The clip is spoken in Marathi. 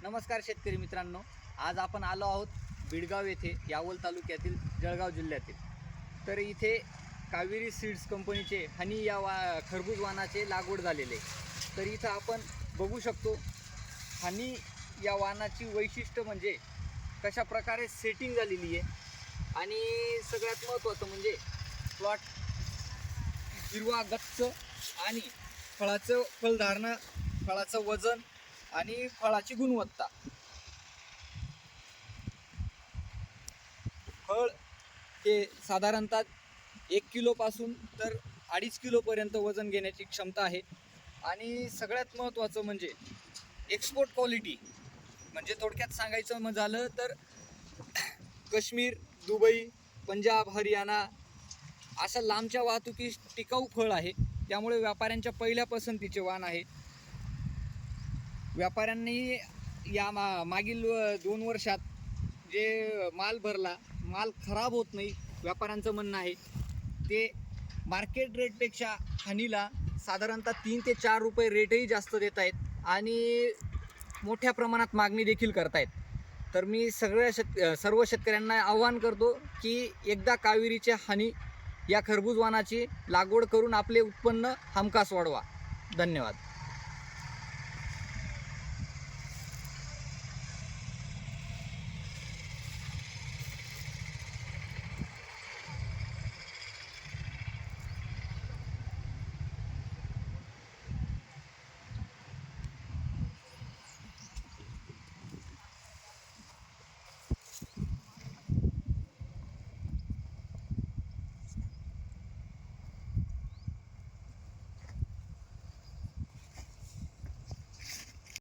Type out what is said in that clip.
नमस्कार शेतकरी मित्रांनो, आज आपण आलो आहोत बिडगाव येथे, यावल तालुक्यातील जळगाव जिल्ह्यातील। तर इथे कावेरी सीड्स कंपनीचे हनी या खरबूज वाणाचे लागवड झालेले। तर इथं आपण बघू शकतो हनी या वाणाची वैशिष्ट्य म्हणजे कशा प्रकारे सेटिंग झालेली आहे आणि सगळ्यात महत्त्वाचं म्हणजे प्लॉट हिरवा गच्च आणि फळधारणा, फळाचं वजन आणि फळाची गुणवत्ता। फळ हे साधारणतः 1 किलोपासून तर 2.5 किलोपर्यंत वजन घेण्याची क्षमता आहे। आणि सगळ्यात महत्त्वाचं म्हणजे एक्सपोर्ट क्वालिटी, म्हणजे थोडक्यात सांगायचं झालं तर काश्मीर, दुबई, पंजाब, हरियाणा अशा लांबच्या वाहतुकीस टिकाऊ फळ आहे। त्यामुळे व्यापाऱ्यांच्या पहिल्या पसंतीचे वाण आहे। व्यापाऱ्यांनी या मागील 2 वर्षात जे माल भरला, माल खराब होत नाही व्यापाऱ्यांचं म्हणणं आहे। ते मार्केट रेटपेक्षा हनीला साधारणतः 3 ते 4 रुपये रेटही जास्त देत आहेत आणि मोठ्या प्रमाणात मागणी देखील करतायत। तर मी सर्व शेतकऱ्यांना आवाहन करतो की एकदा कावेरीचे हनी या खरबूज वाणाची लागवड करून आपले उत्पन्न हमखास वाढवा। धन्यवाद।